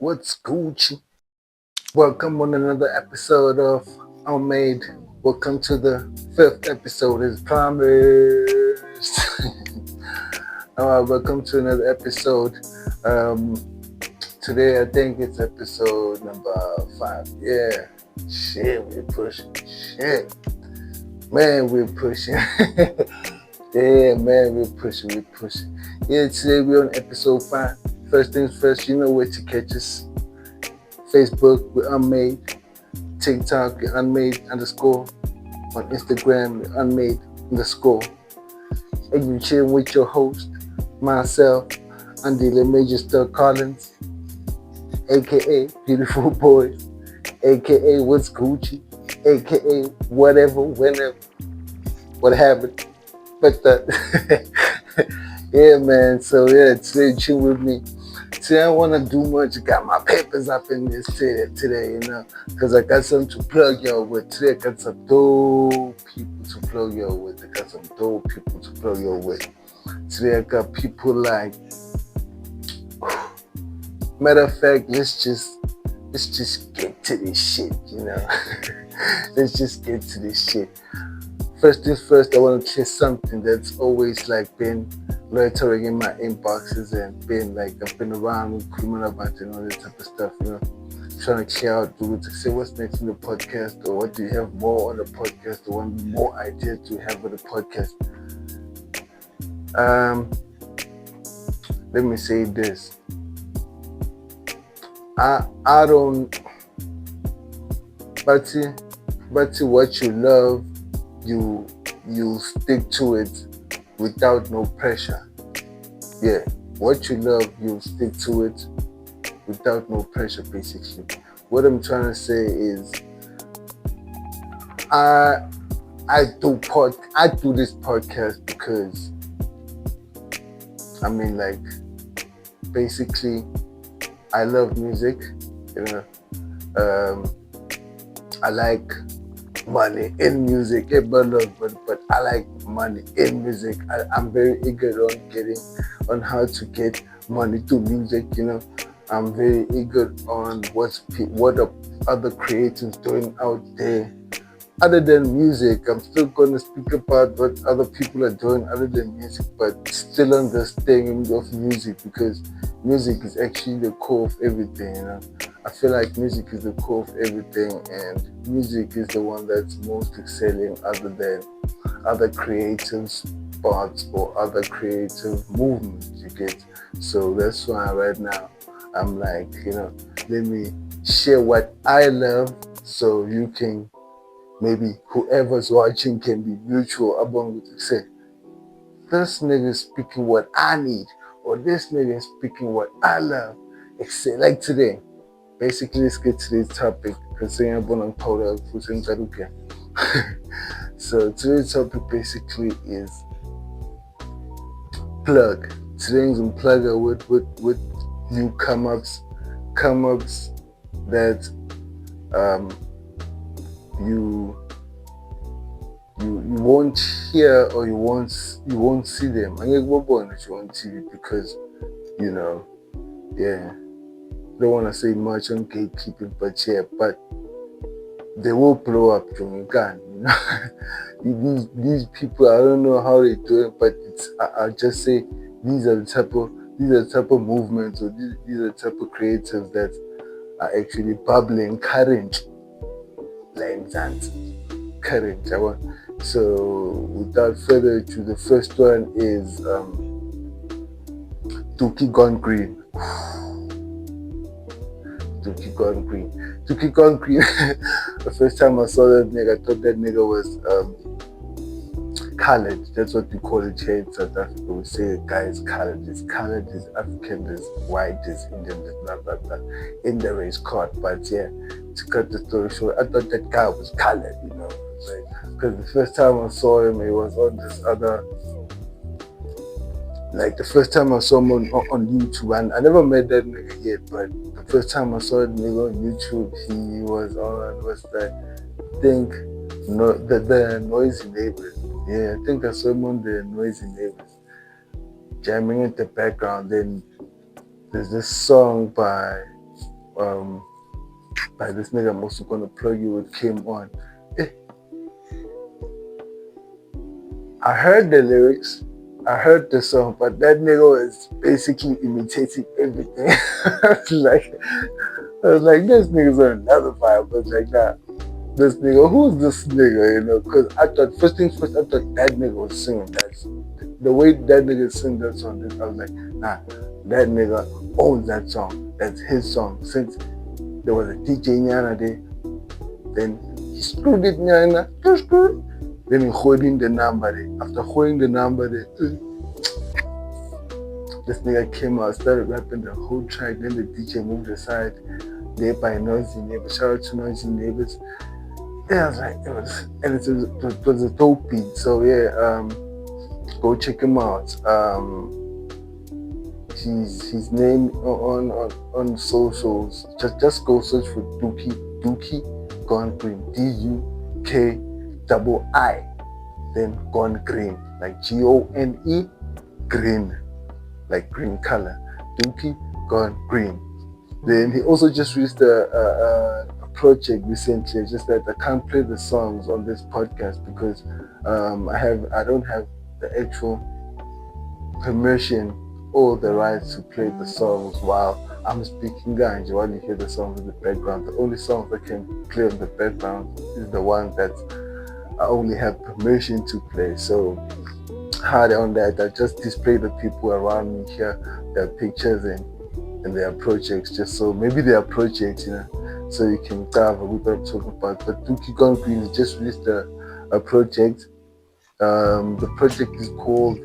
What's Gucci? Welcome on another episode of Unmade. Welcome to the fifth episode, as promised. Welcome to another episode. Um, Today, I think it's episode number 5. Yeah, shit, we're pushing. Shit, man, we're pushing. Yeah, man, we're pushing. Yeah, today we're on episode 5. First things first, you know where to catch us. Facebook, we're Unmade. TikTok, we're Unmade _. On Instagram, we're Unmade _. And you chilling with your host, myself, Andile Major Star Collins, aka Beautiful Boys, aka What's Gucci, aka whatever, whenever, what happened. But that, yeah, man. So yeah, today chill with me. Today I want to do much. Got my papers up in this today, because I got something to plug y'all with. Today I got some dope people to plug y'all with. Today I got people like, matter of fact, let's just get to this shit, Let's just get to this shit. First things first, I want to share something that's always like been loitering in my inboxes and been like, I've been around with criminal about and all that type of stuff, trying to clear out, to say what's next in the podcast, or what do you have more on the podcast, or what more ideas do you have with the podcast. Let me say this. I don't, but what you love, you stick to it without no pressure. Yeah, what you love, you stick to it without no pressure, basically. What I'm trying to say is, I do this podcast because, basically, I love music, I like money in music, but I like money in music. I'm very eager on how to get money through music, I'm very eager on what are other creators doing out there. Other than music, I'm still going to speak about what other people are doing other than music, but still on this thing of music, because music is actually the core of everything, I feel like music is the core of everything, and music is the one that's most excelling other than other creative spots or other creative movements, you get. So that's why right now I'm like, let me share what I love, so you can, maybe whoever's watching can be mutual about what you say. This nigga is speaking what I need, or this nigga is speaking what I love. Like today. Basically, let's get to this topic. So today's topic basically is plug. Today's unplugger with new come ups that you won't hear, or you won't see them. And you won't see it because, yeah. Don't want to say much on gatekeeping, but they will blow up during gun. These people, I don't know how they do it, but I'll just say these are the type of movements, or these are the type of creatives that are actually bubbling current, like MZANSI, current. So without further ado, the first one is Dookie Gone Green. Dookie Gone Green. The first time I saw that nigga, I thought that nigga was colored. That's what we call it here in South Africa. We say a guy is colored. Is African, is white, is Indian, is blah blah blah. In the race card. But yeah, to cut the story short, I thought that guy was colored, because the first time I saw him, he was on this other. Like the first time I saw him on YouTube, and I never met that nigga yet, but the first time I saw that nigga on YouTube, he was on, what's that thing, the Noisy Neighbors. Yeah, I think I saw him on the Noisy Neighbors, jamming in the background. Then there's this song by by this nigga I'm also gonna plug you with came on. I heard the lyrics, I heard the song, but that nigga was basically imitating everything. I was like, this nigga's on another vibe. I was like, nah, this nigga, who's this nigga? You know, because I thought, first things first, I thought that nigga was singing that. The way that nigga sing that song, I was like, nah, that nigga owns that song. That's his song. Since there was a DJ Nyana there, then he screwed it Nyana, then he holding the number there. After holding the number there, this nigga came out, started rapping the whole track. Then the DJ moved aside. There by Noisy Neighbors. Shout out to Noisy Neighbors. Yeah, I was like, it was a dope beat. So yeah, go check him out. His name on socials. Just go search for Dookie Gone Green. DUKII, then Gone Green, like GONE green, like green color. Dookie Gone Green. Then he also just released a project recently. Just that I can't play the songs on this podcast because I don't have the actual permission or the rights to play the songs while I'm speaking ganja, while you hear the songs in the background. The only songs that can play in the background is the one that I only have permission to play. So hard on that, I just display the people around me here, their pictures and their projects, just so maybe their projects, you know, so you can cover what I'm talking about. But Dookie Gone Green just released a project. The project is called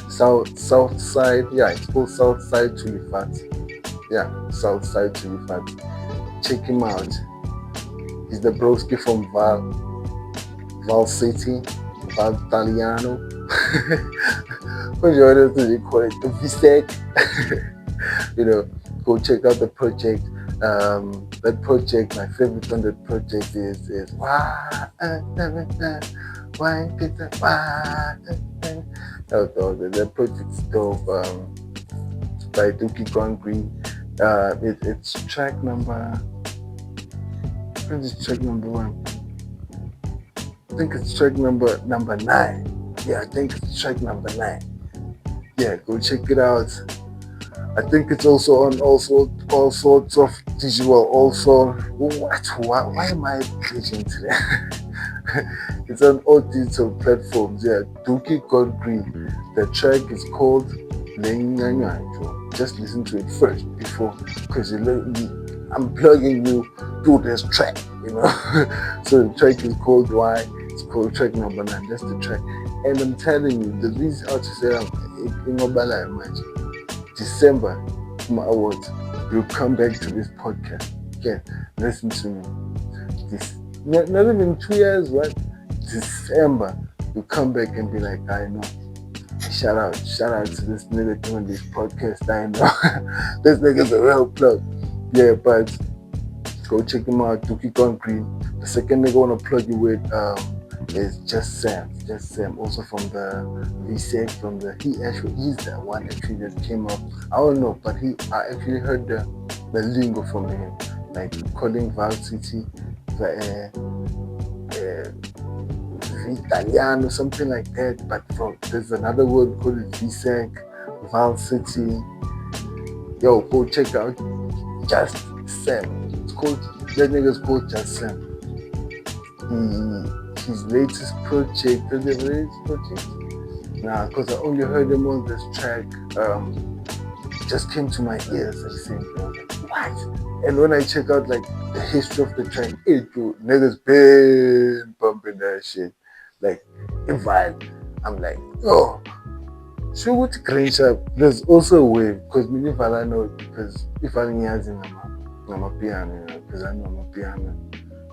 South Side. Yeah, it's called South Side Tulifat. Yeah, South Side Tulifat. Check him out. He's the broski from Val City, Val Italiano. What you honestly call it? The VSEC. You know, go check out the project. That project, my favorite on that project is why Peter why. That project's dope. By Dookie Gone Green. It's track number. What is track number 1? I think it's track number 9. Yeah, I think it's track number 9. Yeah, go check it out. I think it's also on all sorts of digital. Also, why am I preaching today? It's on all digital platforms. Yeah, Dookie Gone Green. The track is called Lenganganjo. Just listen to it first before, because I'm plugging you to this track, you know. So the track is called Why. It's called track number 9. That's the track. And I'm telling you, the reason how to say I'm much. December, my awards, you'll come back to this podcast. Again, listen to me. Not even 2 years, what? December, you come back and be like, I know. Shout out to this nigga doing this podcast. I know. This nigga's a real plug. Yeah, but go check him out, Dookie Gone Green. The second nigga I wanna plug you with is Just Sam, also from the VSEC, he's the one actually that came up. I don't know, but I actually heard the lingo from him, like calling Val City Italiano, something like that. But there's another word called VSEC, Val City. Yo, go check out Just Sam. That nigga's called Just Sam. His latest project, nah, because I only heard him on this track, just came to my ears. I said, what? And when I check out like the history of the track, niggas been bumping that shit. Like, I'm like, oh, so what's green sharp? There's also a way, because me if I know it, because if I has in I'm a piano, you know, because I know I'm a piano.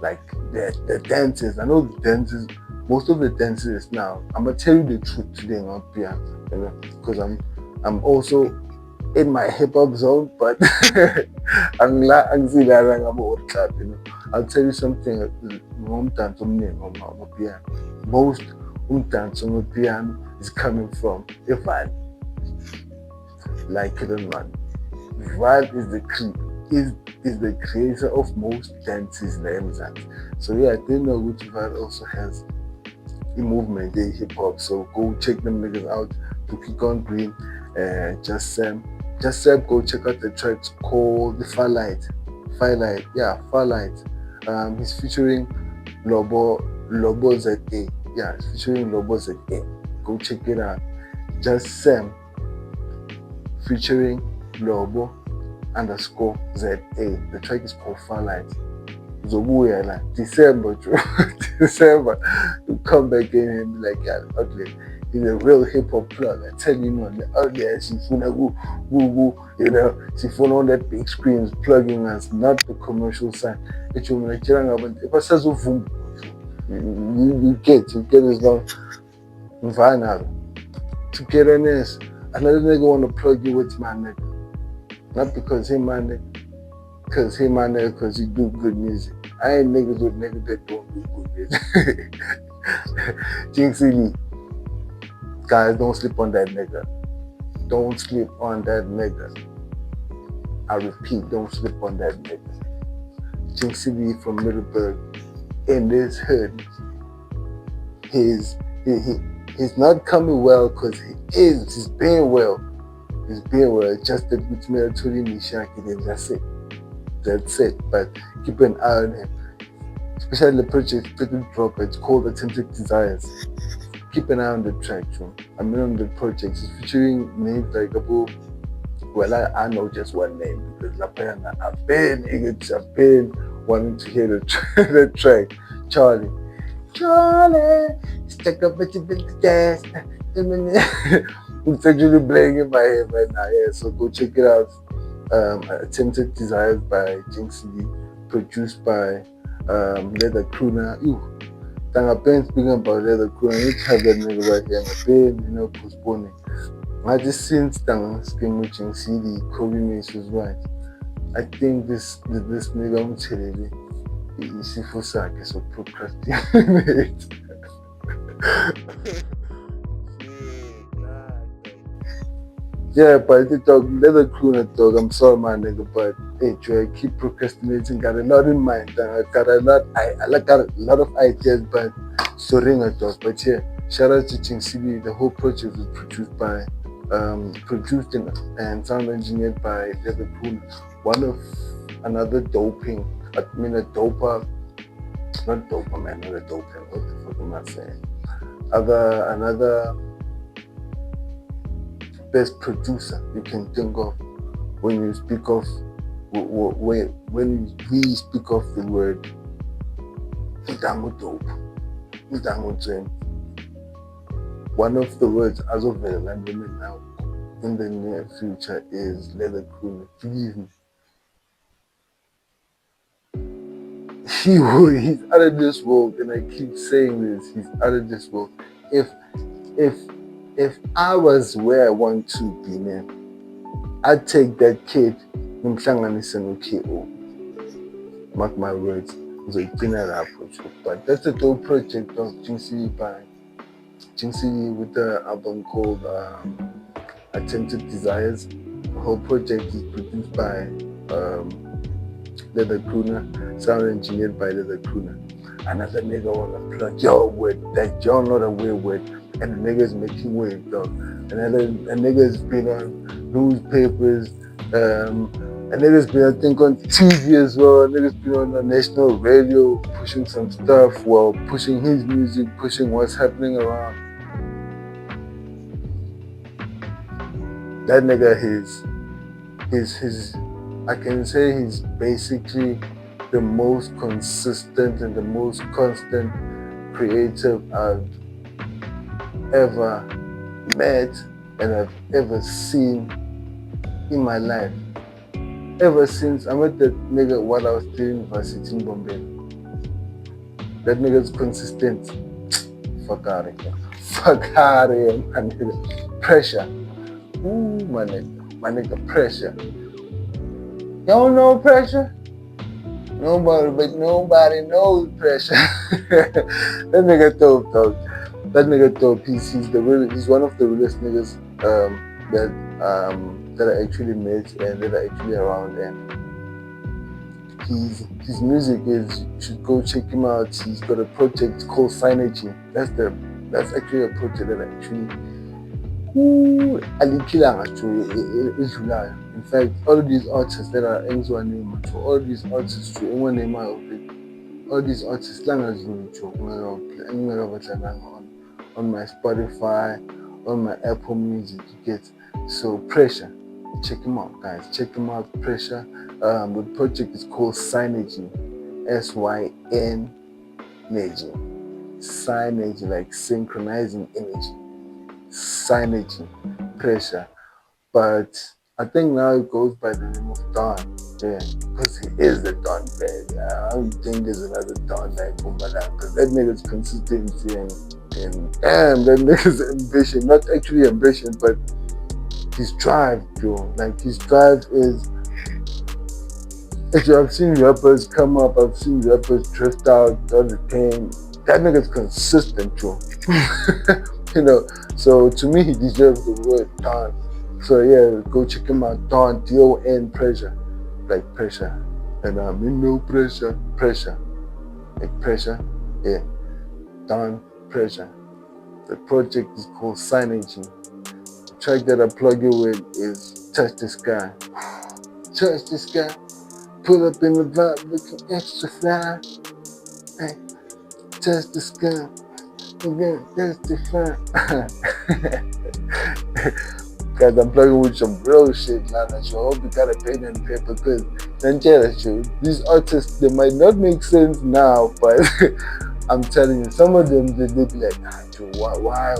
Like the dances, I know the dances, most of the dances now, I'm gonna tell you the truth today on piano, you know, because I'm also in my hip hop zone, but I'm old clap, you know. I'll tell you something, most dance on the piano is coming from if I like it or not. Val is the creator of most dances in the MZANSI. So yeah, I didn't know which Val also has a movement in hip hop. So go check them niggas out. To Kick on Green, Just Sam. Go check out the track called The Firelight. Firelight. He's featuring Lobo ZA. Yeah, he's featuring Lobo ZA. Go check it out. Just Sam featuring Lobo _ZA. The track is called Firelight. Zobuya like December, December. You come back in and be like, yeah, ugly. He's a real hip hop plug. I tell you, man, the ugly ass, she woo, she phone on that big screens plugging us, not the commercial side. If I says you get as long vinyl. To get on this, another nigga want to plug you with my nigga. Not because he my nigga. Because you do good music. I ain't niggas with niggas that don't do good music. Jinxie Lee. Guys, don't sleep on that nigga. Don't sleep on that nigga. I repeat, don't sleep on that nigga. Jinxie Lee from Middleburg. In this hood, he's not coming well because he's being well. He's being well. Just that which made a truly nishaki, that's it. But keep an eye on him. Especially the project drop, it's called Attempted Desires. Keep an eye on the track, too. I mean on the project. It's featuring names like I know just one name because I've been wanting to hear the track. Charlie, stuck up at your big desk. It's actually playing in my head right now. Yeah, so go check it out. Attempted Desires by Jinxie Lee, produced by Leather Crooner. I've been speaking about Leather Crooner. I need to have that nigga right here. I've been, postponing. I just seen Skim with Jinxie Lee, Kobe Mace was right. I think this nigga I'm telling you, he's for sake, so procrastinate. Yeah, but the dog, Leather Crooner dog, I'm sorry, my nigga, but hey, Joe, I keep procrastinating. Got a lot in mind. I got a lot of ideas, but sorry, dog. But yeah, shout out to Jinxie Lee. The whole project was produced and sound engineered by Leather Crooner. One of another doping. I mean a doper, not doper man, not a doping. What the fuck am I saying? Another best producer you can think of when you speak of when we speak of the word Udango dope, Udango gem. One of the words as of the landing now in the near future is Leather Crooner. Believe me. He's out of this world, and I keep saying this, he's out of this world. If I was where I want to be, man, I'd take that kid and KO. Mark my words. But that's a dope project of Jinxie Lee with the album called Attempted Desires. The whole project is produced by Leather Crooner, sound engineered by Leather Crooner. Another nigga wanna plug your word that y'all not a weird word, and the nigga's making wave, dog. A nigga's been on newspapers, a nigga's been, I think, on TV as well. A nigga's been on the national radio pushing some stuff, pushing his music, pushing what's happening around. That nigga, I can say he's basically the most consistent and the most constant creative I've ever met and I've ever seen in my life. Ever since I met that nigga while I was still in university in Bombay. That nigga's consistent. Fuck out of here. Fuck out of here, my nigga. Pressure. Ooh, my nigga, pressure. You don't know pressure? Nobody knows pressure. That nigga dope, dog. That nigga dope. He's one of the realest niggas that that I actually met and that are actually around, and his music is, you should go check him out. He's got a project called Synergy. That's actually a project that actually alikhilanga edlulayo. In fact, all of these artists that are MZANSI, all of these artists all these artists on my Spotify, on my Apple Music, you get. So Pressure, check him out, guys. Check him out, Pressure. The project is called Synergy, SYN energy, Synergy, like synchronizing energy, Synergy, Pressure. But I think now it goes by the name of Don, yeah, because he is the Don, baby. I don't think there's another Don like Boomerang, because that nigga's consistency and damn, that nigga's ambition, not actually ambition, but his drive, bro. Like his drive is. Actually, I've seen rappers come up, I've seen rappers drift out all the time. That nigga's consistent, bro. You know, so to me, he deserves the word Don. So yeah, go check him out, Don, D-O-N, Pressure, like pressure. And I'm in no pressure, like pressure, yeah, Don, Pressure. The project is called Synergy. The track that I plug you with is Touch the Sky. Touch the Sky. Pull up in the vibe looking extra fly. Hey, touch the sky. Again, testify. Guys, I'm plugging with some real shit, man. I hope you got a pen and paper, because then these artists, they might not make sense now, but I'm telling you, some of them, they be like, why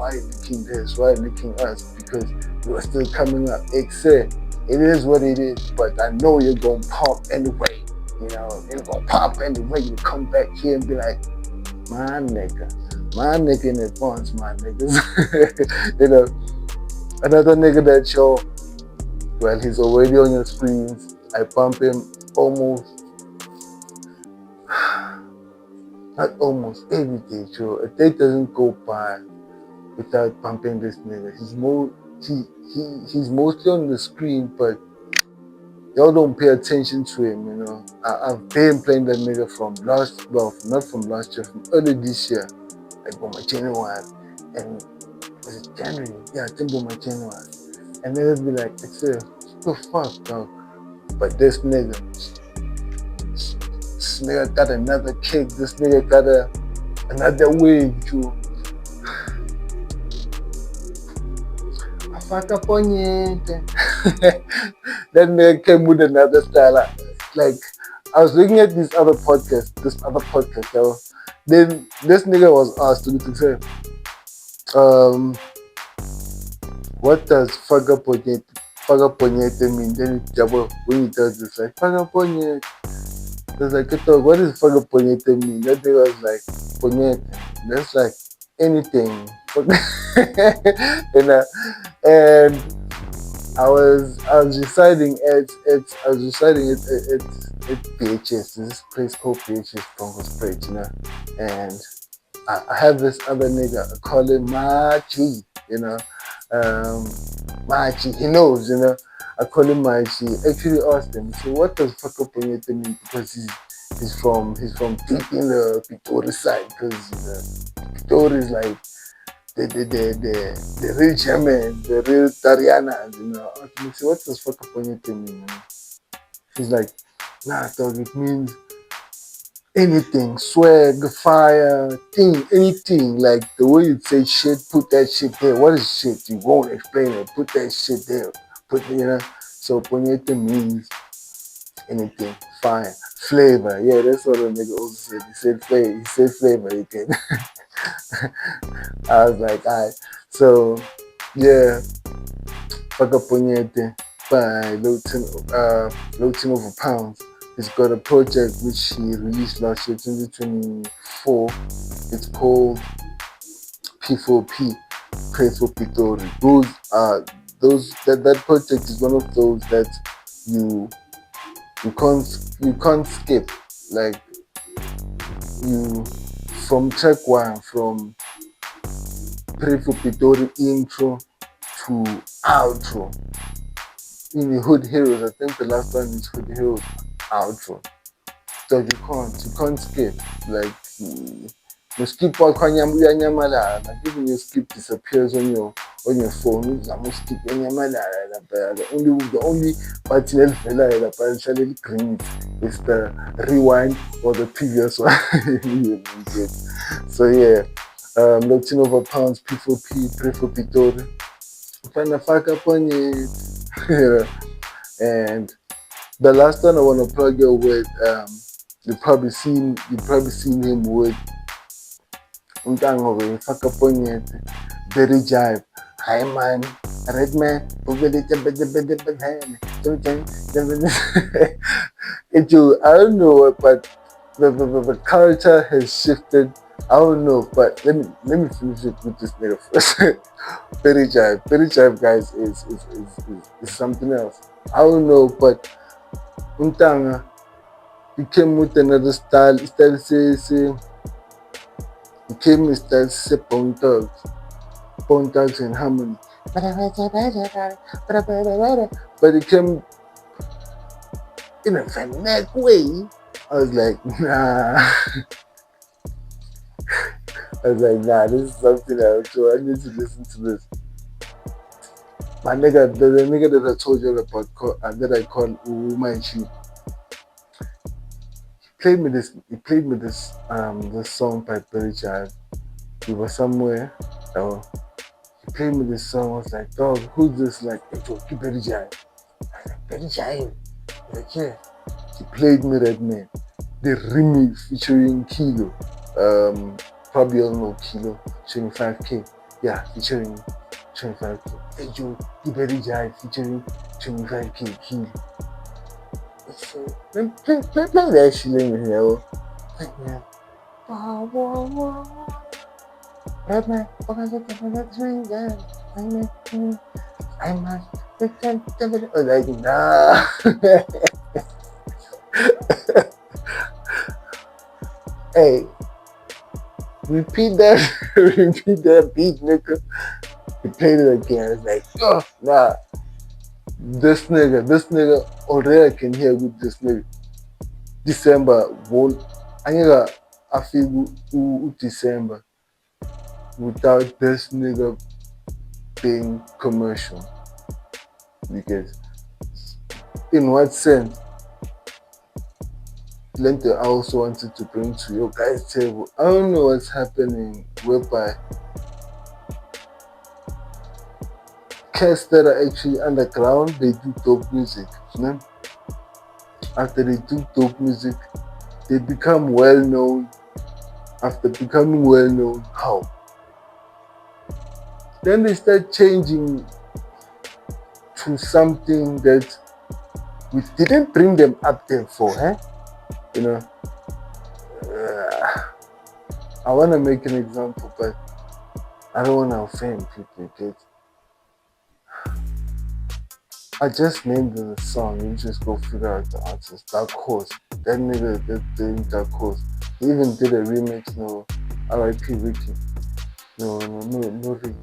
licking this? Why licking us? Because we're still coming up. Except it is what it is, but I know you're gonna pop anyway. You know, you're gonna pop anyway. You come back here and be like, my nigga in advance, my niggas. You know, another nigga that show, well, he's already on your screens. I pump him not almost every day, so a day doesn't go by without pumping this nigga. He's mostly on the screen, but y'all don't pay attention to him, you know. I've been playing that nigga from not from last year, from early this year, like on my January, and was it January? Yeah, I think on my January. And niggas be like, what the fuck, dog? But this nigga got another kick, this nigga got another wave, too. Fuck up on you. Then they came with another style. Like, I was looking at this other podcast, yo. Then this nigga was asked to say, what does fuck up on you mean? Then when he does this, like, fuck up on you. There's like, what does fuck up on you mean? That nigga was like, ponyete. That's like anything. And I was residing at PHS, this place called PHS, Bronco's Bridge, you know. And I have this other nigga, I call him Machi, you know. Machi, he knows, you know. I call him Machi. Actually asked him, so what does fuck up on you mean? Because he's from deep in the Pitori side, because Pitori is like the real German, the real Tariana, you know. I say, what does fuck up on you mean? He's like, nah, dog, it means anything, swag, fire, thing, anything. Like the way you say shit, put that shit there. What is shit? You won't explain it. Put that shit there. You know. So ponyete means anything, fire, flavor. Yeah, that's what the nigga also said. He said flavor. He said flavor. You can. I was like, alright. So yeah, fuck up ponyete by Low Team Over Pounds. He's got a project which he released last year, 2024. It's called P4P, Pray for Pitori. That project is one of those that you can't skip. Like you, from track 1, from Pray for Pitori intro to outro, in the Hood Heroes. I think the last one is Hood Heroes outro. So you can't skip. Like you skip all Kanyamalala. Like even your skip disappears on your phone. You skip Yanyamalala. The only button that green is the rewind or the previous one. So yeah. Let's over pounds, P4P, pray for Pitori. Find a fuck up on it. And the last one I want to plug you with, you've probably seen him with Untango fuck up on it, very jive. Hi man, red man, I don't know, but the culture has shifted. I don't know, but let me finish it with this nigga first. Very jive, guys, is something else. I don't know, but Untanga he came with another style. He came with style say bone thugs and harmony. But it came in a fanatic way. I was like, nah. This is something else. So I need to listen to this. My nigga, the nigga that I told you about, that I call Umanchi, he played me this song by Billy Jive. We were somewhere. He played me this song. I was like, dog, who's this? Like, it's Billy Jive. I was like, Billy Jive. Like, yeah. He played me that man. The remix featuring Kilo. Probably all know Kilo. 25K. Yeah, featuring 25K. Hey Joe, Billy Jive featuring 25K Kilo. So, play that shit in here. Like, yeah. Red man, I was like, nah. Hey, repeat that beat, nigga. He played it again. I was like, oh, nah. This nigga, already I can hear with this nigga. December, I feel December without this nigga being commercial. Because in what sense? Lente I also wanted to bring to your guys' table. I don't know what's happening whereby cats that are actually underground, they do dope music. You know? After they do dope music, they become well known. After becoming well known, how? Then they start changing to something that we didn't bring them up there for, eh? You know, I want to make an example, but I don't want to offend people, because I just named the song. You just go figure out the artist. Dark Horse. That nigga that doing Dark Horse. He even did a remix. No, R.I.P. Ricky. No, Ricky.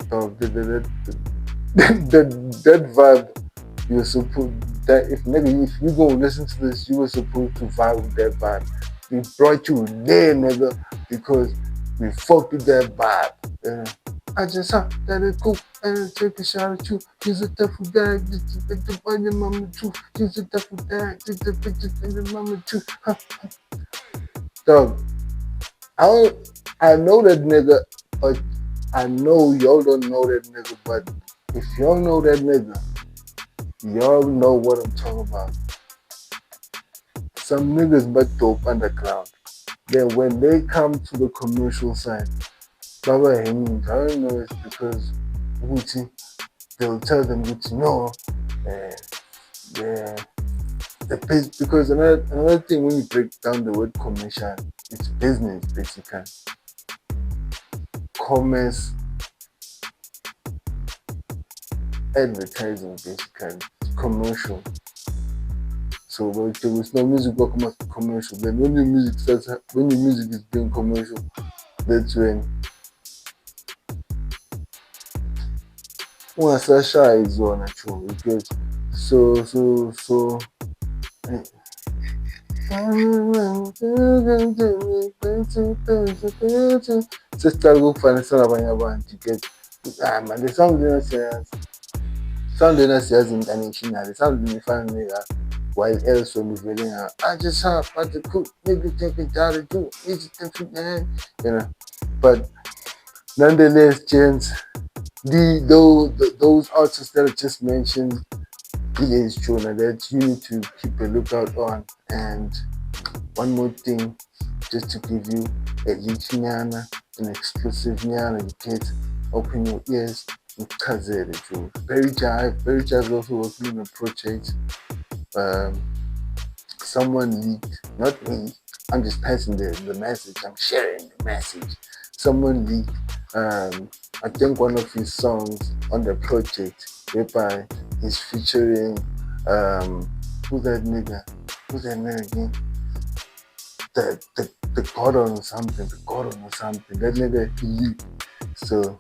Dog, that vibe. You were supposed that if you go listen to this, you were supposed to vibe with that vibe. We brought you there, nigga, because we fuck with that vibe. I just saw that it's cool and take a shot at you. He's a tough guy, just a bit of your mama too. He's a tough guy, just a bit of your mama too. Dog, I know that nigga, but I know y'all don't know that nigga, but if y'all know that nigga, y'all know what I'm talking about. Some niggas but dope underground. Then when they come to the commercial side, Baba hanging, I don't know, it's because Gucci, they'll tell them Gucci, no, because another thing when you break down the word commercial, it's business basically. Commerce, advertising basically, commercial. So there was no music will come out commercial. Then when your music is being commercial, that's when ungasashaya izona true because so sesicala ukukufanisa nabanye abantu get man the sound lena siyazi international sound ifana neka while else when uvele nga I just have to cook maybe take it down to do easy thing man you know but nonetheless gents those artists that I just mentioned it is true now that you need to keep a lookout on. And one more thing, just to give you a link nyana, an exclusive nyana, you can't open your ears because it is true. Very Jive is also working on a project. Um, Someone leaked, not me, I'm just passing the message, I'm sharing the message. Someone leaked, I think one of his songs on the project, whereby he's featuring, who's that nigga? Who's that nigga again? The Gordon or something, that nigga he leaked. So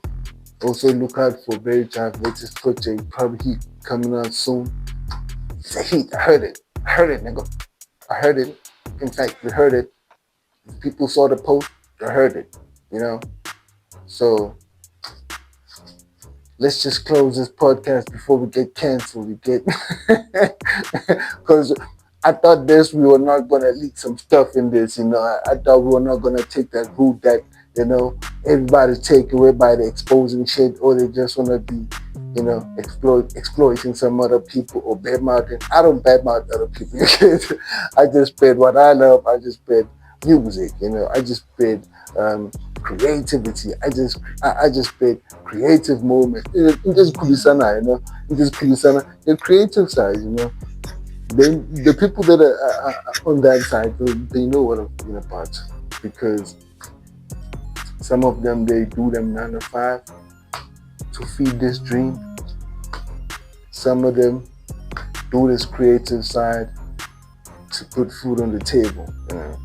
also look out for Very Jive latest project, probably coming out soon. It's a hit, I heard it, nigga. I heard it. In fact, we heard it. People saw the post, they heard it, you know? So let's just close this podcast before we get canceled. Because I thought we were not going to leak some stuff in this, you know? I thought we were not going to take that route that, you know, everybody take away by the exposing shit, or they just want to be, you know, exploiting some other people or badmouthing. I don't badmouth other people. I just spread what I love. I just spread music, you know. I just spread creativity. I just spread creative moment. Just kulisana, you know. Just kulisana. The creative side, you know. Then the people that are on that side, they know what I'm talking about, because some of them, they do them 9 to 5 to feed this dream. Some of them do this creative side to put food on the table, you know.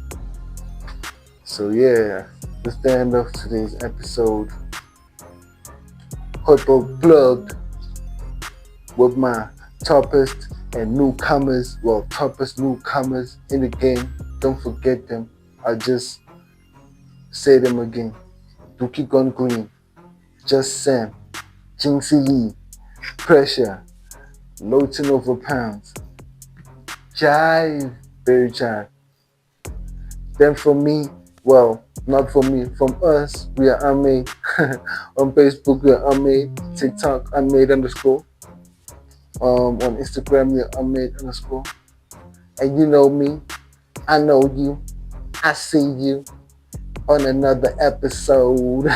So yeah, that's the end of today's episode. Hotbook plugged with my toppest and newcomers, toppest newcomers in the game. Don't forget them. I'll just say them again. Dookie Gun Green, Just Sam, Jinxie Lee, Pressure, Loading Over Pounds, Jive, Very Jive. Then from me, not from me, from us, we are unmade. On Facebook, we are unmade. TikTok, unmade_. On Instagram, we are unmade_. And you know me, I know you, I see you on another episode.